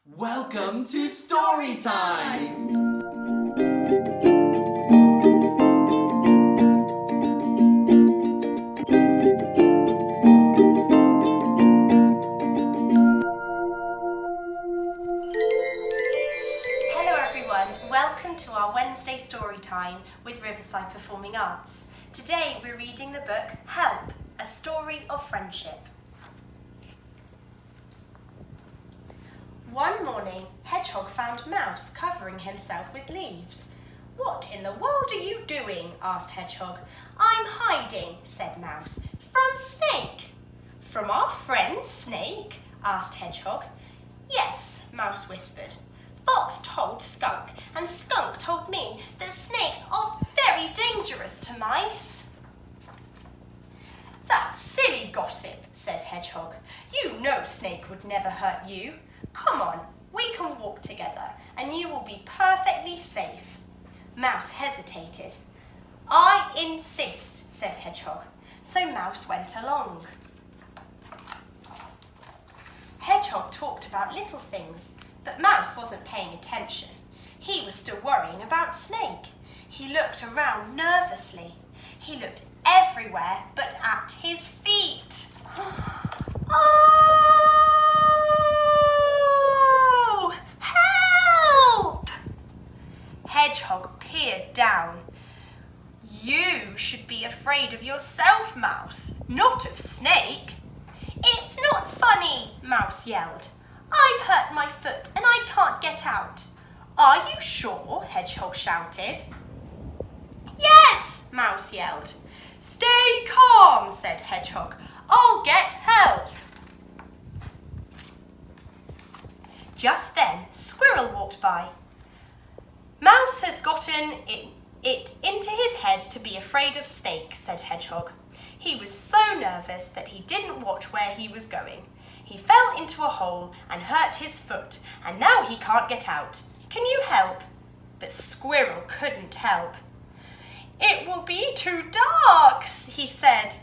Welcome to Story Time! Hello everyone, welcome to our Wednesday Story Time with Riverside Performing Arts. Today we're reading the book Help! A Story of Friendship. One morning, Hedgehog found Mouse covering himself with leaves. "What in the world are you doing?" asked Hedgehog. "I'm hiding," said Mouse. "From Snake." "From our friend Snake?" asked Hedgehog. "Yes," Mouse whispered. "Fox told Skunk, and Skunk told me that snakes are very dangerous to mice." "That's silly gossip," said Hedgehog. "You know Snake would never hurt you. Come on, we can walk together and you will be perfectly safe." Mouse hesitated. "I insist," said Hedgehog. So Mouse went along. Hedgehog talked about little things, but Mouse wasn't paying attention. He was still worrying about Snake. He looked around nervously. He looked everywhere but at his feet. Oh! Help! Hedgehog peered down. "You should be afraid of yourself, Mouse, not of Snake." "It's not funny," Mouse yelled. "I've hurt my foot and I can't get out." "Are you sure?" Hedgehog shouted. "Yes," Mouse yelled. "Stay calm," said Hedgehog. "I'll get help." Just then, Squirrel walked by. "Mouse has gotten it into his head to be afraid of Snake," said Hedgehog. He was so nervous that he didn't watch where he was going. He fell into a hole and hurt his foot, and now he can't get out. Can you help?" But Squirrel couldn't help. "It will be too dark," he said,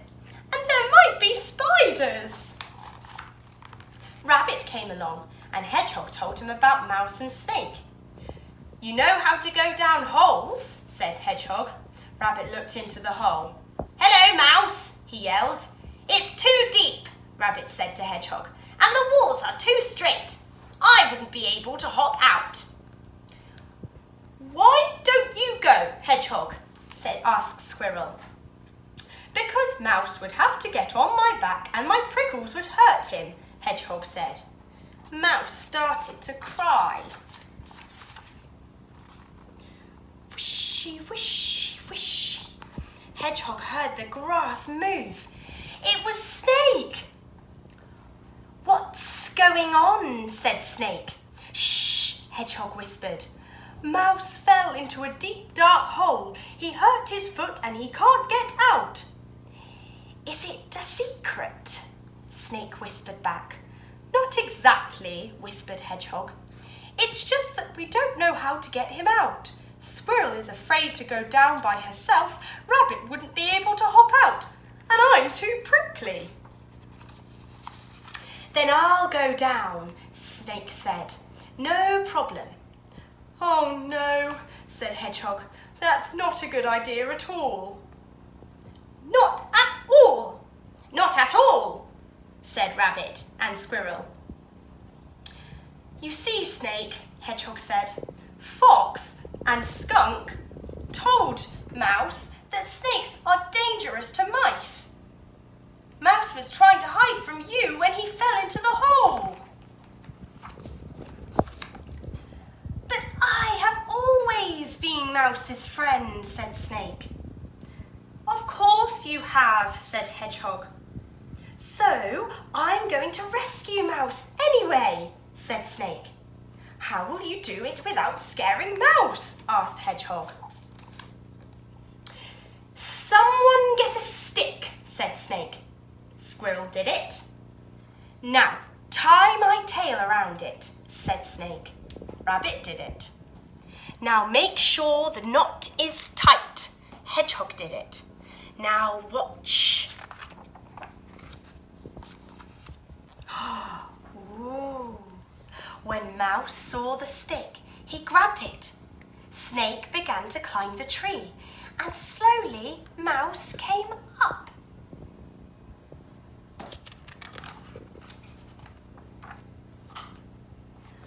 "and there might be spiders." Rabbit came along, and Hedgehog told him about Mouse and Snake. "You know how to go down holes?" said Hedgehog. Rabbit looked into the hole. "Hello, Mouse," he yelled. "It's too deep," Rabbit said to Hedgehog, "and the walls are too straight. I wouldn't be able to hop out." "Why don't you go, Hedgehog?" asked Squirrel. "Because Mouse would have to get on my back and my prickles would hurt him," Hedgehog said. Mouse started to cry. Wishy, wishy, wishy. Hedgehog heard the grass move. It was Snake. "What's going on?" said Snake. "Shh," Hedgehog whispered. "Mouse fell into a deep, dark hole. He hurt his foot and he can't get out." "Is it a secret?" Snake whispered back. "Not exactly," whispered Hedgehog. "It's just that we don't know how to get him out. Squirrel is afraid to go down by herself. Rabbit wouldn't be able to hop out, and I'm too prickly." "Then I'll go down," Snake said. "No problem." "Oh no," said Hedgehog. "That's not a good idea at all." "Not at all! Not at all!" said Rabbit and Squirrel. "You see, Snake," Hedgehog said, "Fox and Skunk told Mouse that snakes are dangerous to mice. Mouse was trying to hide from you when he fell into the hole." "But I have always been Mouse's friend," said Snake. "Of course you have," said Hedgehog. "So I'm going to rescue Mouse anyway," said Snake. "How will you do it without scaring Mouse?" asked Hedgehog. "Someone get a stick," said Snake. Squirrel did it. "Now tie my tail around it," said Snake. Rabbit did it. "Now make sure the knot is tight." Hedgehog did it. "Now watch." Ooh. When Mouse saw the stick, he grabbed it. Snake began to climb the tree, and slowly Mouse came up.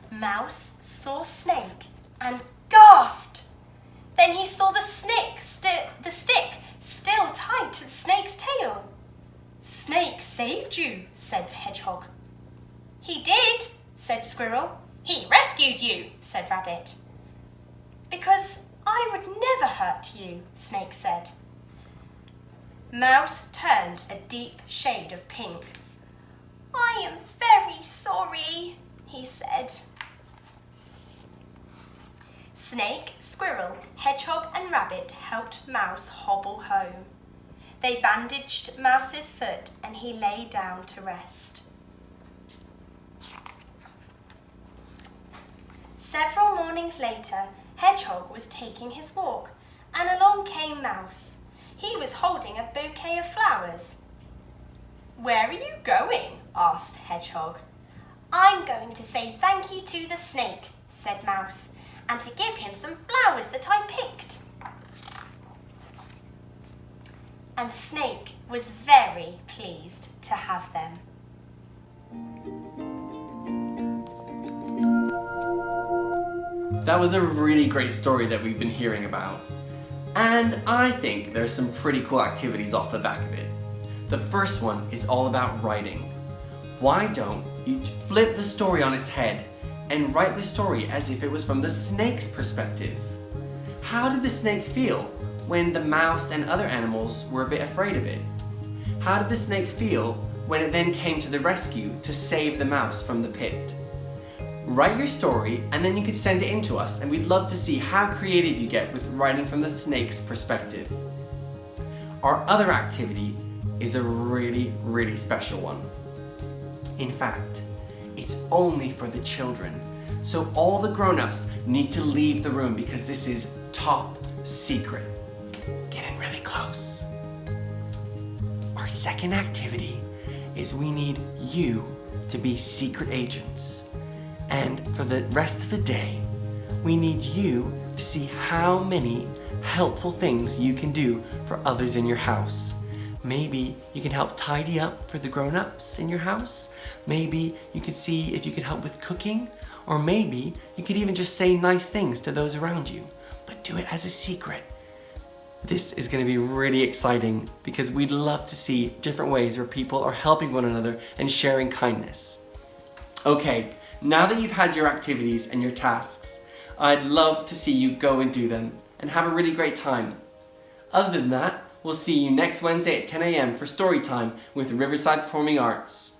Mouse saw Snake and gasped. Then he saw the stick still tied to the snake's tail. "Snake saved you," said Hedgehog. "He did," said Squirrel. "He rescued you," said Rabbit. "Because I would never hurt you," Snake said. Mouse turned a deep shade of pink. "I am very sorry," he said. Snake, Squirrel, Hedgehog and Rabbit helped Mouse hobble home. They bandaged Mouse's foot and he lay down to rest. Several mornings later, Hedgehog was taking his walk and along came Mouse. He was holding a bouquet of flowers. "Where are you going?" asked Hedgehog. "I'm going to say thank you to the snake," said Mouse, "and to give him some flowers that I picked." And Snake was very pleased to have them. That was a really great story that we've been hearing about. And I think there's some pretty cool activities off the back of it. The first one is all about writing. Why don't you flip the story on its head and write the story as if it was from the snake's perspective? How did the snake feel when the mouse and other animals were a bit afraid of it? How did the snake feel when it then came to the rescue to save the mouse from the pit? Write your story and then you can send it in to us, and we'd love to see how creative you get with writing from the snake's perspective. Our other activity is a really special one. In fact, it's only for the children, so all the grown-ups need to leave the room because this is top secret. Get in really close. Our second activity is we need you to be secret agents. And for the rest of the day, we need you to see how many helpful things you can do for others in your house. Maybe you can help tidy up for the grown-ups in your house. Maybe you could see if you could help with cooking. Or maybe you could even just say nice things to those around you. But do it as a secret. This is going to be really exciting because we'd love to see different ways where people are helping one another and sharing kindness. Okay, now that you've had your activities and your tasks, I'd love to see you go and do them and have a really great time. Other than that, we'll see you next Wednesday at 10 a.m. for story time with Riverside Performing Arts.